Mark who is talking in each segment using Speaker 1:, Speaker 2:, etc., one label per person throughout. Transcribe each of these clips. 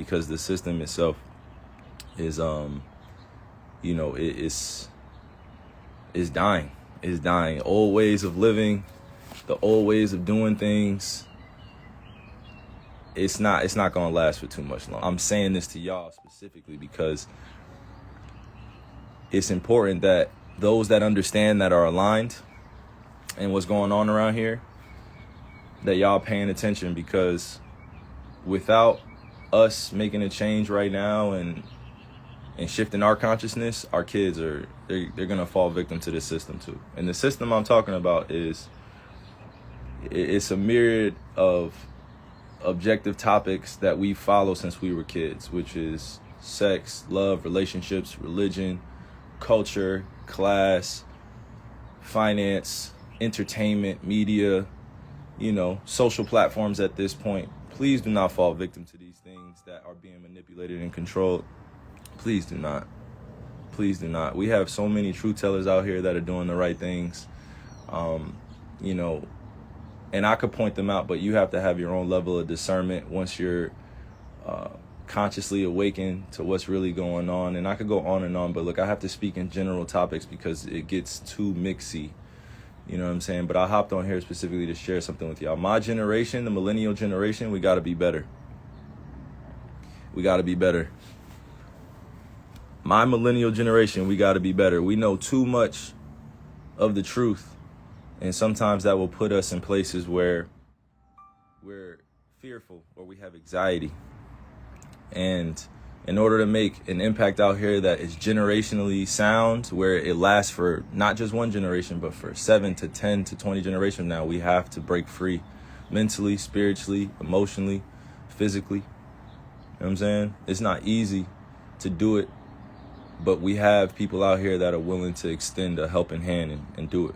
Speaker 1: because the system itself is is dying. It's dying. Old ways of living, the old ways of doing things, it's not gonna last for too much longer. I'm saying this to y'all specifically because it's important that those that understand, that are aligned and what's going on around here, that y'all paying attention, because without us making a change right now and shifting our consciousness, our kids they're gonna fall victim to this system too. And the system I'm talking about it's a myriad of objective topics that we follow since we were kids, which is sex, love, relationships, religion, culture, class, finance, entertainment, media, social platforms at this point. Please do not fall victim to these things that are being manipulated and controlled. Please do not. Please do not. We have so many truth tellers out here that are doing the right things, and I could point them out, but you have to have your own level of discernment once you're consciously awakened to what's really going on. And I could go on and on, but look, I have to speak in general topics because it gets too mixy. You know what I'm saying? But I hopped on here specifically to share something with y'all. My generation, the millennial generation, we got to be better. We got to be better. My millennial generation, we got to be better. We know too much of the truth, and sometimes that will put us in places where we're fearful or we have anxiety. And in order to make an impact out here that is generationally sound, where it lasts for not just one generation, but for 7 to 10 to 20 generations now, we have to break free mentally, spiritually, emotionally, physically. You know what I'm saying? It's not easy to do it, but we have people out here that are willing to extend a helping hand and do it,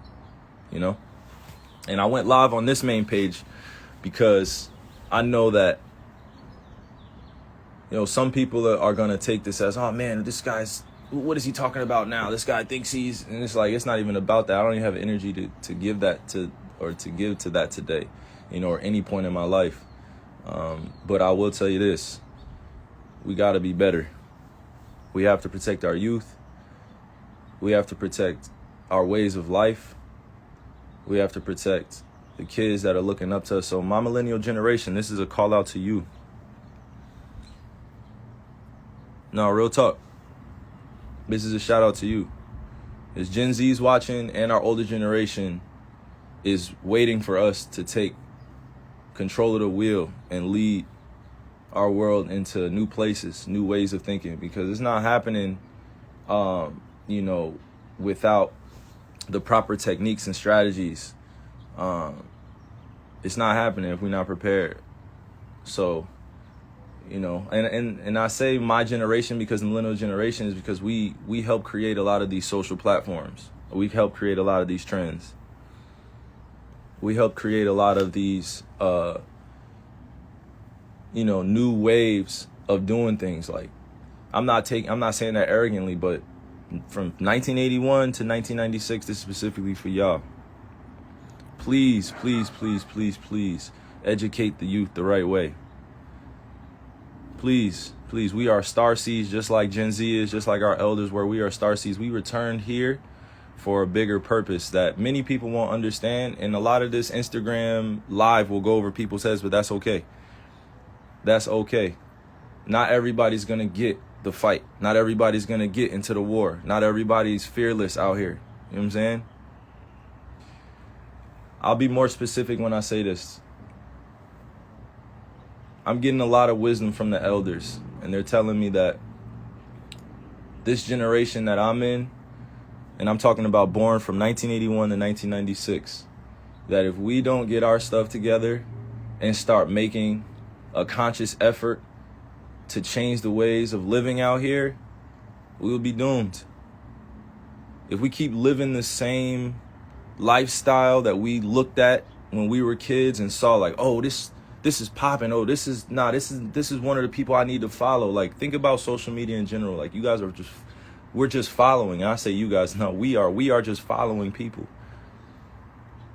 Speaker 1: And I went live on this main page because I know that some people are going to take this as, oh man, this guy's, what is he talking about now? This guy thinks and it's like, it's not even about that. I don't even have energy to give that to give to that today, or any point in my life. But I will tell you this, we got to be better. We have to protect our youth. We have to protect our ways of life. We have to protect the kids that are looking up to us. So my millennial generation, this is a call out to you. No, real talk. This is a shout out to you. As Gen Z's watching and our older generation is waiting for us to take control of the wheel and lead our world into new places, new ways of thinking, because it's not happening, without the proper techniques and strategies. It's not happening if we're not prepared. So, and I say my generation because the millennial generation is because we help create a lot of these social platforms. We help create a lot of these trends. We help create a lot of these, new waves of doing things. Like, I'm not saying that arrogantly, but from 1981 to 1996, this is specifically for y'all. Please, please, please, please, please educate the youth the right way. Please, please, we are starseeds just like Gen Z is, just like our elders were. We are starseeds. We returned here for a bigger purpose that many people won't understand. And a lot of this Instagram live will go over people's heads, but that's okay. That's okay. Not everybody's going to get the fight. Not everybody's going to get into the war. Not everybody's fearless out here. You know what I'm saying? I'll be more specific when I say this. I'm getting a lot of wisdom from the elders, and they're telling me that this generation that I'm in, and I'm talking about born from 1981 to 1996, that if we don't get our stuff together and start making a conscious effort to change the ways of living out here, we will be doomed. If we keep living the same lifestyle that we looked at when we were kids and saw like, oh, this is popping. Oh, this is one of the people I need to follow. Like, think about social media in general. Like, you guys we're just following. And I say you guys, no, we are just following people.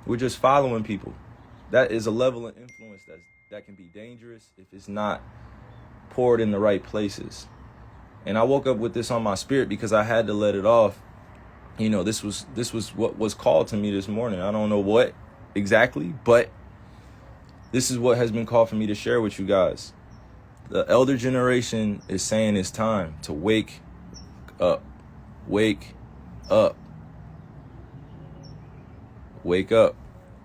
Speaker 1: We're just following people. That is a level of influence that can be dangerous if it's not poured in the right places. And I woke up with this on my spirit because I had to let it off. You know, this was what was called to me this morning. I don't know what exactly, but this is what has been called for me to share with you guys. The elder generation is saying it's time to wake up. Wake up. Wake up.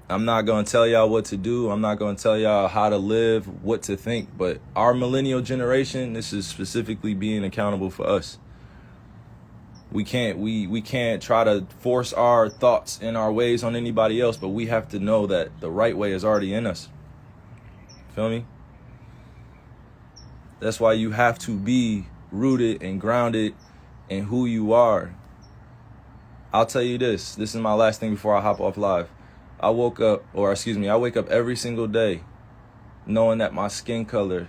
Speaker 1: I'm not going to tell y'all what to do. I'm not going to tell y'all how to live, what to think. But our millennial generation, this is specifically being accountable for us. We can't try to force our thoughts and our ways on anybody else, but we have to know that the right way is already in us. Feel me? That's why you have to be rooted and grounded in who you are. I'll tell you this. This is my last thing before I hop off live. I wake up every single day knowing that my skin color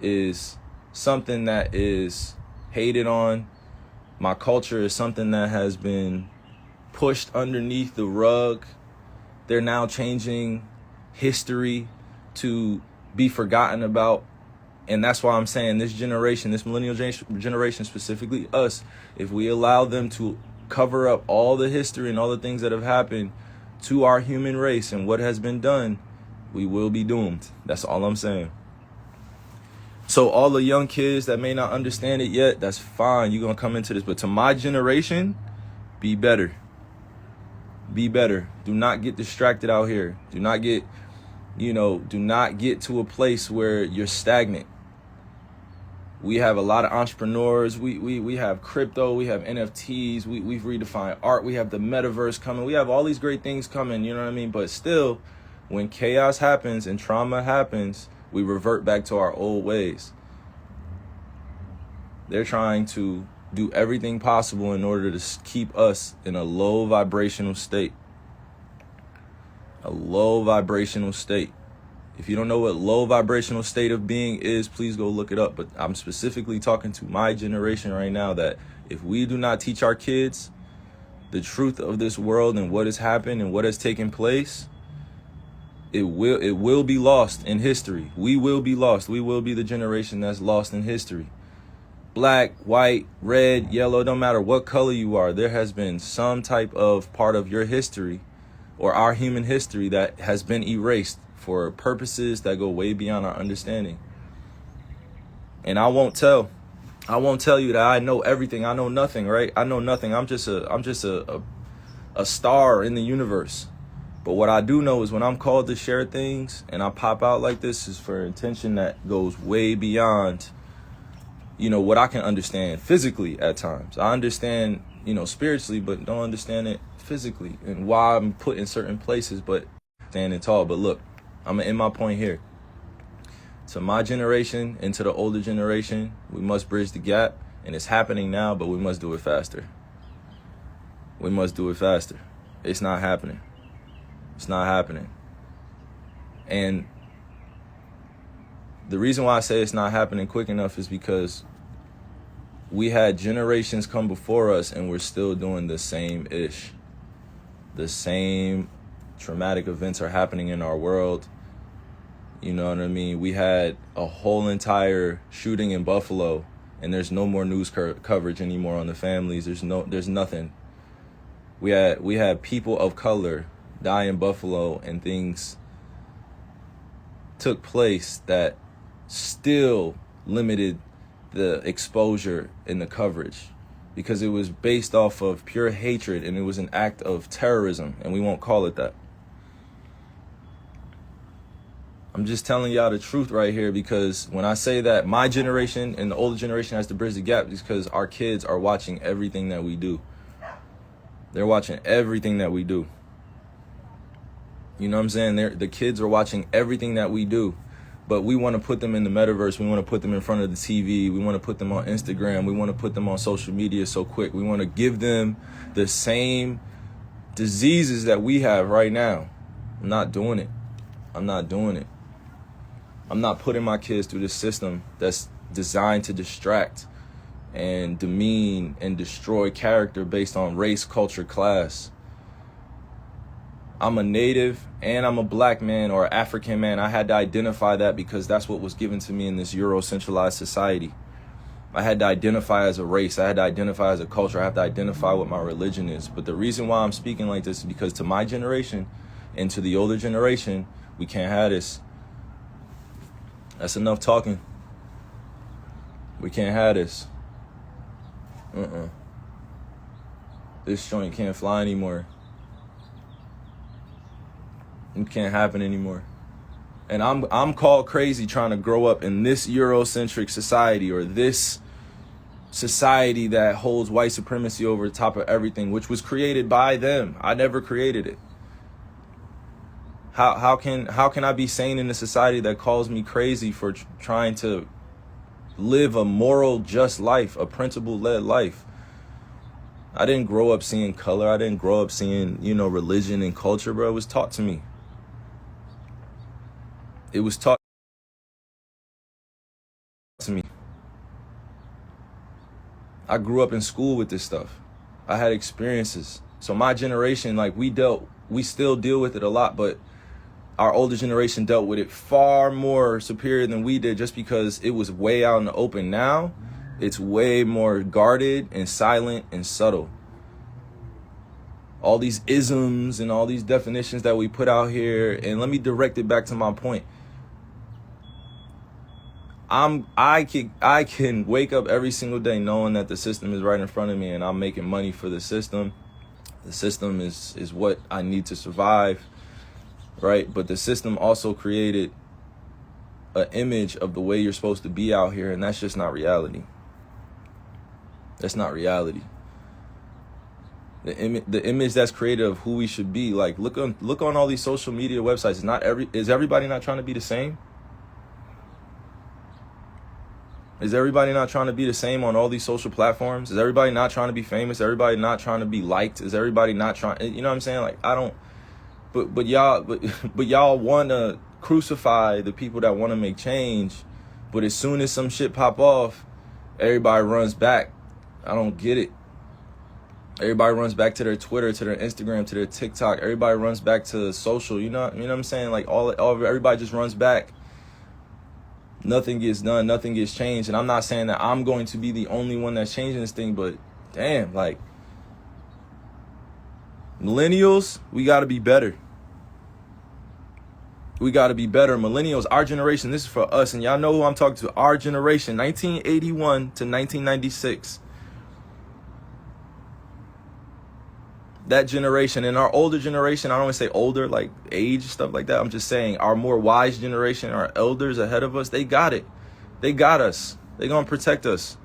Speaker 1: is something that is hated on. My culture is something that has been pushed underneath the rug. They're now changing history to be forgotten about. And that's why I'm saying this generation, this millennial generation, specifically us, if we allow them to cover up all the history and all the things that have happened to our human race and what has been done, we will be doomed. That's all I'm saying. So all the young kids that may not understand it yet, that's fine. You're going to come into this. But to my generation, be better. Be better. Do not get distracted out here. Do not get to a place where you're stagnant. We have a lot of entrepreneurs. We have crypto. We have NFTs. We've redefined art. We have the metaverse coming. We have all these great things coming. You know what I mean? But still, when chaos happens and trauma happens, we revert back to our old ways. They're trying to do everything possible in order to keep us in a low vibrational state. A low vibrational state. If you don't know what low vibrational state of being is, please go look it up. But I'm specifically talking to my generation right now that if we do not teach our kids the truth of this world and what has happened and what has taken place, it will be lost in history. We will be lost. We will be the generation that's lost in history. Black, white, red, yellow, don't matter what color you are, there has been some type of part of your history or our human history that has been erased for purposes that go way beyond our understanding. And I won't tell you that I know everything. I know nothing, right? I know nothing. I'm just a star in the universe. But what I do know is when I'm called to share things and I pop out like this is for intention that goes way beyond, what I can understand physically at times. I understand, spiritually, but don't understand it physically and why I'm put in certain places, but standing tall. But look, I'm going to end my point here. To my generation and to the older generation, we must bridge the gap. And it's happening now, but we must do it faster. We must do it faster. It's not happening. It's not happening. And the reason why I say it's not happening quick enough is because we had generations come before us and we're still doing the same ish. The same traumatic events are happening in our world. You know what I mean? We had a whole entire shooting in Buffalo and there's no more news coverage anymore on the families. There's nothing. We had people of color die in Buffalo and things took place that still limited the exposure and the coverage because it was based off of pure hatred and it was an act of terrorism, and we won't call it that. I'm just telling y'all the truth right here, because when I say that my generation and the older generation has to bridge the gap, it's because our kids are watching everything that we do. They're watching everything that we do. You know what I'm saying? The kids are watching everything that we do. But we want to put them in the metaverse. We want to put them in front of the TV. We want to put them on Instagram. We want to put them on social media so quick. We want to give them the same diseases that we have right now. I'm not doing it. I'm not doing it. I'm not putting my kids through this system that's designed to distract and demean and destroy character based on race, culture, class. I'm a native and I'm a black man or African man. I had to identify that because that's what was given to me in this Euro-centralized society. I had to identify as a race. I had to identify as a culture. I have to identify what my religion is. But the reason why I'm speaking like this is because to my generation and to the older generation, we can't have this. That's enough talking. We can't have this. This joint can't fly anymore. It can't happen anymore. And I'm called crazy trying to grow up in this Eurocentric society or this society that holds white supremacy over the top of everything, which was created by them. I never created it. How can I be sane in a society that calls me crazy for trying to live a moral, just life, a principle-led life? I didn't grow up seeing color. I didn't grow up seeing, religion and culture, bro. It was taught to me. It was taught to me. I grew up in school with this stuff. I had experiences. So my generation, we still deal with it a lot, but our older generation dealt with it far more superior than we did just because it was way out in the open. Now, it's way more guarded and silent and subtle. All these isms and all these definitions that we put out here, and let me direct it back to my point. I can wake up every single day knowing that the system is right in front of me and I'm making money for the system. The system is what I need to survive, right? But the system also created an image of the way you're supposed to be out here, and that's just not reality. That's not reality. The image that's created of who we should be, like look on all these social media websites. Is everybody not trying to be the same? Is everybody not trying to be the same on all these social platforms? Is everybody not trying to be famous? Everybody not trying to be liked? Is everybody not trying? You know what I'm saying? Like I don't. But y'all want to crucify the people that want to make change. But as soon as some shit pop off, everybody runs back. I don't get it. Everybody runs back to their Twitter, to their Instagram, to their TikTok. Everybody runs back to social. You know what I'm saying? Like everybody just runs back. Nothing gets done. Nothing gets changed. And I'm not saying that I'm going to be the only one that's changing this thing, but damn, like millennials, we got to be better. We got to be better. Millennials, our generation, this is for us. And y'all know who I'm talking to. Our generation, 1981 to 1996. That generation and our older generation, I don't want to say older, like age, stuff like that. I'm just saying our more wise generation, our elders ahead of us, they got it. They got us. They're going to protect us.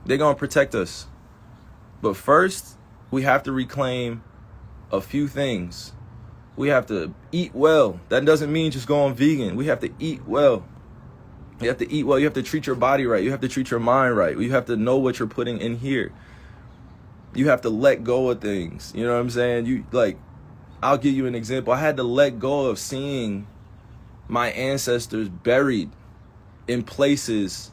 Speaker 1: They're going to protect us. But first, we have to reclaim a few things. We have to eat well. That doesn't mean just going vegan. We have to eat well. You have to eat well. You have to treat your body right. You have to treat your mind right. You have to know what you're putting in here. You have to let go of things. You know what I'm saying? I'll give you an example. I had to let go of seeing my ancestors buried in places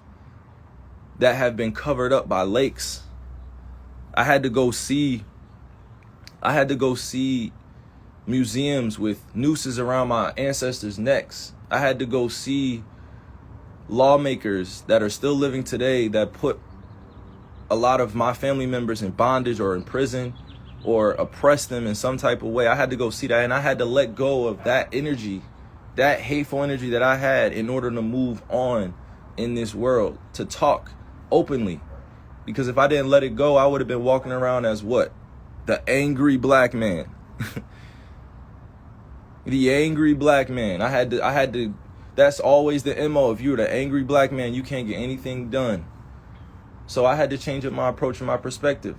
Speaker 1: that have been covered up by lakes. I had to go see museums with nooses around my ancestors' necks. I had to go see lawmakers that are still living today that put a lot of my family members in bondage or in prison or oppressed them in some type of way. I had to go see that, and I had to let go of that energy, that hateful energy that I had in order to move on in this world, to talk openly. Because if I didn't let it go, I would have been walking around as what? The angry black man. The angry black man. I had to, that's always the MO. If you're the angry black man, you can't get anything done. So I had to change up my approach and my perspective.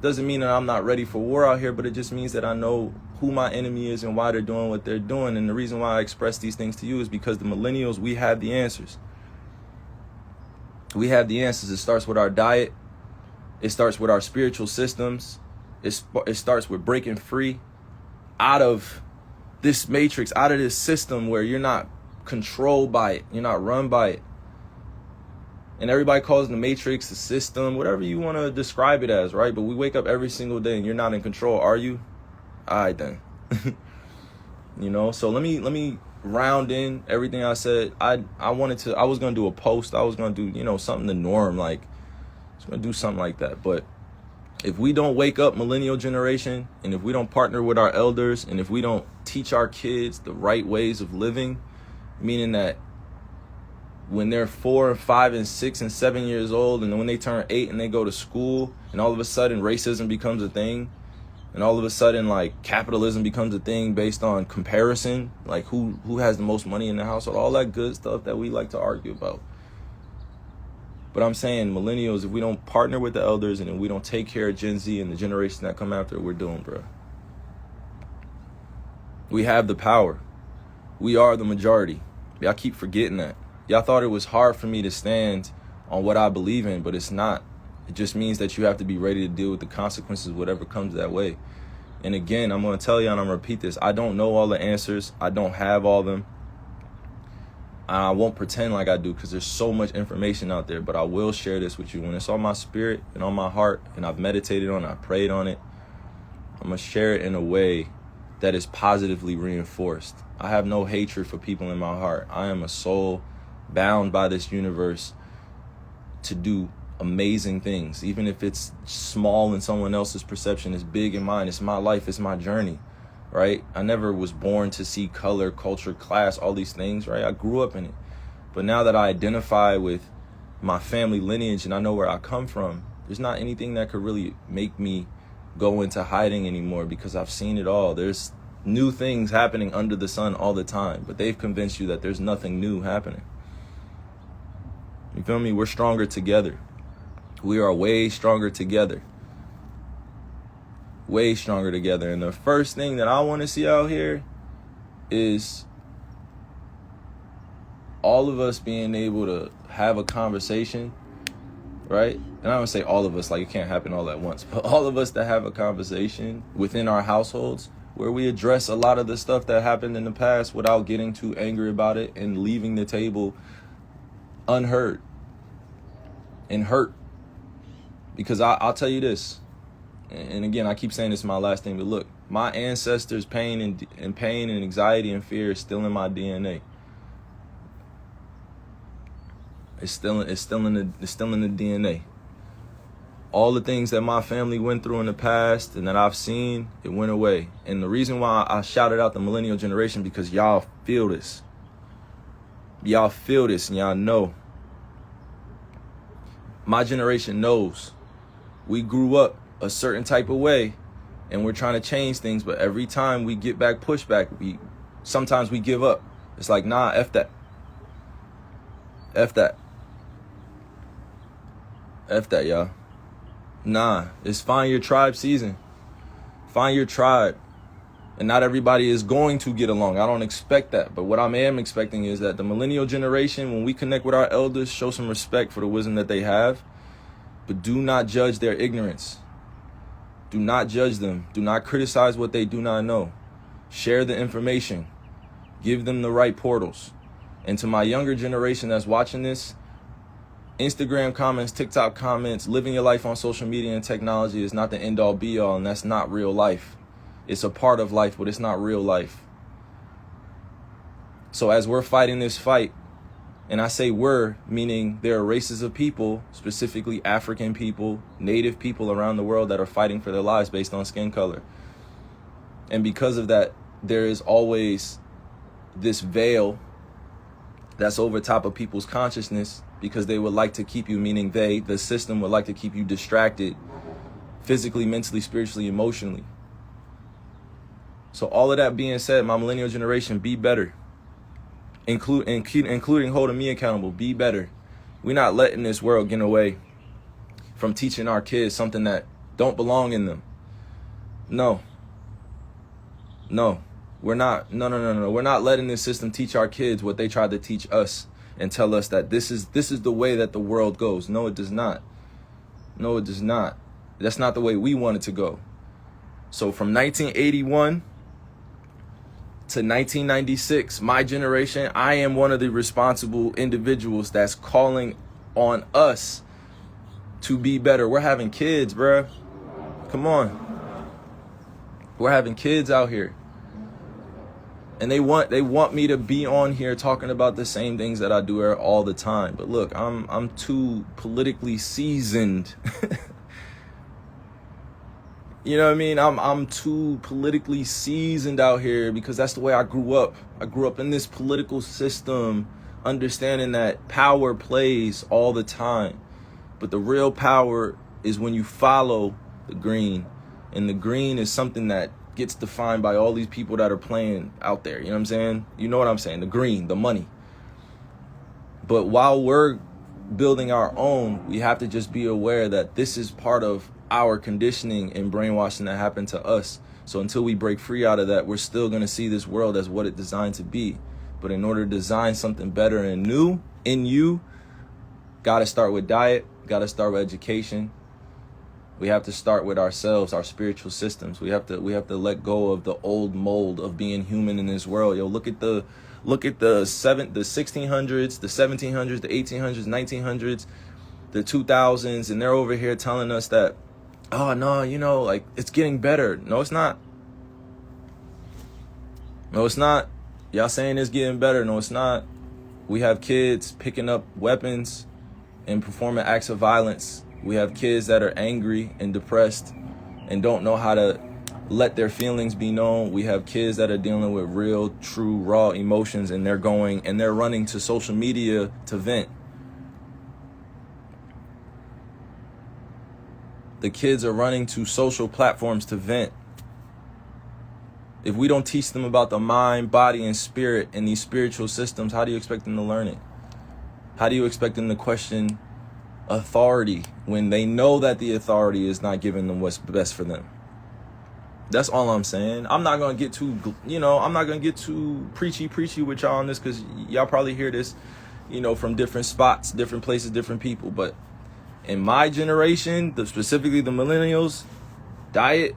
Speaker 1: Doesn't mean that I'm not ready for war out here, but it just means that I know who my enemy is and why they're doing what they're doing. And the reason why I express these things to you is because the millennials, we have the answers. We have the answers. It starts with our diet. It starts with our spiritual systems. It starts with breaking free out of this matrix, out of this system where you're not controlled by it. You're not run by it. And everybody calls the matrix, the system, whatever you want to describe it as, right? But we wake up every single day and you're not in control, are you? All right then. So let me round in everything I said. I was gonna do a post. I was gonna do, something the norm, like I was gonna do something like that. But if we don't wake up, millennial generation, and if we don't partner with our elders, and if we don't teach our kids the right ways of living, meaning that when they're 4 and 5 and 6 and 7 years old, and then when they turn 8 and they go to school, and all of a sudden racism becomes a thing, and all of a sudden like capitalism becomes a thing based on comparison, like who has the most money in the household, all that good stuff that we like to argue about. But I'm saying, millennials, if we don't partner with the elders and if we don't take care of Gen Z and the generation that come after, we're doomed, bro. We have the power. We are the majority. Y'all keep forgetting that. Y'all thought it was hard for me to stand on what I believe in, but it's not. It just means that you have to be ready to deal with the consequences, whatever comes that way. And again, I'm going to tell you, and I'm going to repeat this. I don't know all the answers. I don't have all of them. I won't pretend like I do, because there's so much information out there, but I will share this with you. When it's on my spirit and on my heart, and I've meditated on it, I prayed on it, I'm going to share it in a way that is positively reinforced. I have no hatred for people in my heart. I am a soul bound by this universe to do amazing things. Even if it's small in someone else's perception, it's big in mine. It's my life, it's my journey. Right? I never was born to see color, culture, class, all these things, right? I grew up in it. But now that I identify with my family lineage and I know where I come from, there's not anything that could really make me go into hiding anymore, because I've seen it all. There's new things happening under the sun all the time, but they've convinced you that there's nothing new happening. You feel me? We're stronger together. We are way stronger together. Way stronger together. And the first thing that I want to see out here is all of us being able to have a conversation, right? And I don't say all of us, like it can't happen all at once, but all of us to have a conversation within our households where we address a lot of the stuff that happened in the past without getting too angry about it and leaving the table unheard and hurt. Because I'll tell you this, and again, I keep saying this is my last thing, but look, my ancestors' pain and anxiety and fear is still in my DNA. It's still in the DNA. All the things that my family went through in the past and that I've seen, it went away. And the reason why I shouted out the millennial generation, because y'all feel this. Y'all feel this and y'all know. My generation knows. We grew up a certain type of way and we're trying to change things, but every time we get back pushback, sometimes we give up. It's like, nah, F that. F that. F that, y'all. Nah, it's find your tribe season. Find your tribe. And not everybody is going to get along. I don't expect that. But what I am expecting is that the millennial generation, when we connect with our elders, show some respect for the wisdom that they have. But do not judge their ignorance. Do not judge them. Do not criticize what they do not know. Share the information. Give them the right portals. And to my younger generation that's watching this, Instagram comments, TikTok comments, living your life on social media and technology is not the end all be all, and that's not real life. It's a part of life, but it's not real life. So as we're fighting this fight, and I say we're, meaning there are races of people, specifically African people, native people around the world that are fighting for their lives based on skin color. And because of that, there is always this veil that's over top of people's consciousness, because they would like to keep you, meaning the system would like to keep you distracted physically, mentally, spiritually, emotionally. So all of that being said, my millennial generation, be better. Including holding me accountable, be better. We're not letting this world get away from teaching our kids something that don't belong in them. No, we're not. No. We're not letting this system teach our kids what they tried to teach us and tell us that this is the way that the world goes. No, it does not. No, it does not. That's not the way we want it to go. So from 1981 to 1996, my generation, I am one of the responsible individuals that's calling on us to be better. We're having kids, bruh. Come on. We're having kids out here. And they want me to be on here talking about the same things that I do all the time. But look, I'm too politically seasoned. You know what I mean? I'm too politically seasoned out here because that's the way I grew up. I grew up in this political system, understanding that power plays all the time. But the real power is when you follow the green. And the green is something that gets defined by all these people that are playing out there. You know what I'm saying? You know what I'm saying? The green, the money. But while we're building our own, we have to just be aware that this is part of our conditioning and brainwashing that happened to us. So until we break free out of that, we're still going to see this world as what it's designed to be. But in order to design something better and new in you, got to start with diet, got to start with education. We have to start with ourselves, our spiritual systems. We have to let go of the old mold of being human in this world. Yo, look at the 1600s, the 1700s, the 1800s, 1900s, the 2000s, and they're over here telling us that, oh no, like it's getting better. No, it's not. No, it's not. Y'all saying it's getting better. No, it's not. We have kids picking up weapons and performing acts of violence. We have kids that are angry and depressed and don't know how to let their feelings be known. We have kids that are dealing with real, true, raw emotions, and they're running to social media to vent. The kids are running to social platforms to vent. If we don't teach them about the mind, body, and spirit and these spiritual systems, how do you expect them to learn it? How do you expect them to question authority when they know that the authority is not giving them what's best for them? That's all I'm saying. I'm not going to get too preachy with y'all on this, because y'all probably hear this, from different spots, different places, different people. But in my generation, specifically the millennials, diet,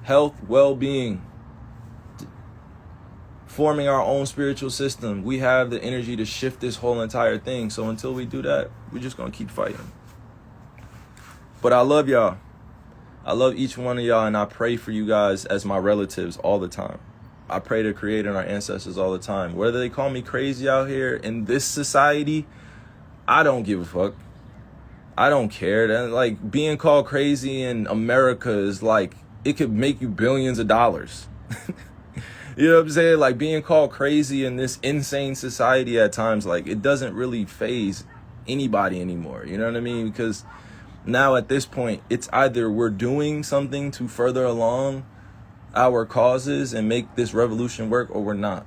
Speaker 1: health, well-being, forming our own spiritual system. We have the energy to shift this whole entire thing. So until we do that, we're just going to keep fighting. But I love y'all. I love each one of y'all, and I pray for you guys as my relatives all the time. I pray to Creator and our ancestors all the time. Whether they call me crazy out here in this society, I don't give a fuck. I don't care. And like, being called crazy in America is like, it could make you billions of dollars. You know what I'm saying? Like, being called crazy in this insane society at times, like, it doesn't really faze anybody anymore. You know what I mean? Because now at this point, it's either we're doing something to further along our causes and make this revolution work, or we're not.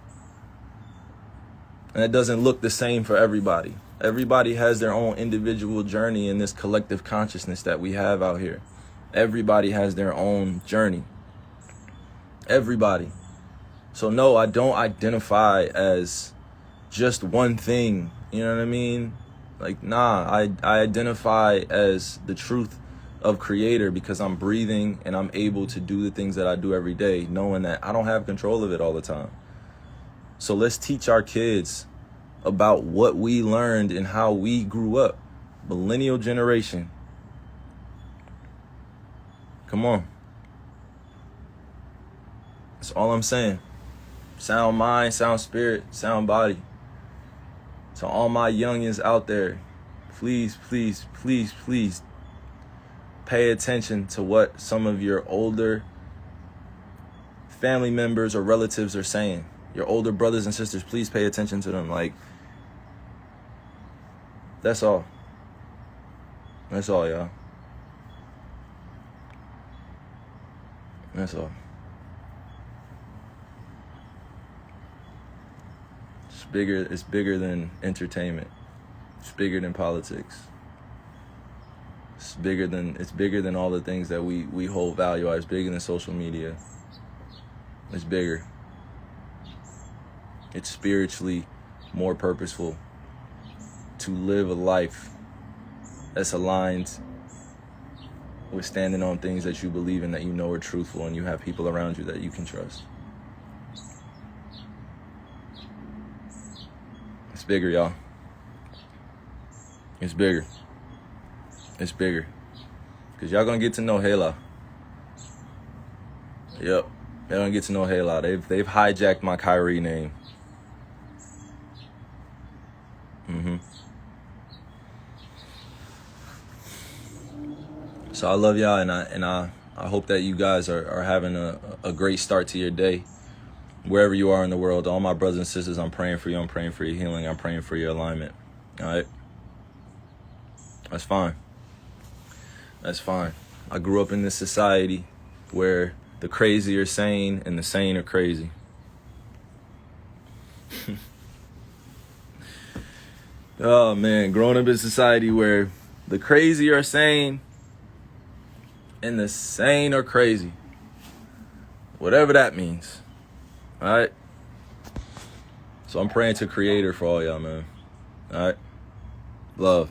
Speaker 1: And it doesn't look the same for everybody. Everybody has their own individual journey in this collective consciousness that we have out here. Everybody has their own journey. Everybody. So no, I don't identify as just one thing. You know what I mean? Like, nah, I identify as the truth of Creator, because I'm breathing and I'm able to do the things that I do every day, knowing that I don't have control of it all the time. So let's teach our kids about what we learned and how we grew up. Millennial generation. Come on. That's all I'm saying. Sound mind, sound spirit, sound body. So all my youngins out there, please, please, please, please pay attention to what some of your older family members or relatives are saying. Your older brothers and sisters, please pay attention to them. Like, that's all. That's all, y'all. That's all. It's bigger than entertainment. It's bigger than politics. It's bigger than all the things that we hold value at. It's bigger than social media. It's bigger. It's spiritually more purposeful to live a life that's aligned with standing on things that you believe in, that you know are truthful, and you have people around you that you can trust. It's bigger, y'all. It's bigger. It's bigger. Because y'all going to get to know Hela. Yep. They don't get to know Halo. They've hijacked my Kyrie name. So I love y'all, and I hope that you guys are having a great start to your day, wherever you are in the world. All my brothers and sisters, I'm praying for you. I'm praying for your healing. I'm praying for your alignment. All right? That's fine. That's fine. I grew up in this society where the crazy are sane and the sane are crazy. Oh, man. Growing up in society where the crazy are sane and the sane are crazy. Whatever that means. All right? So I'm praying to Creator for all y'all, man. All right? Love.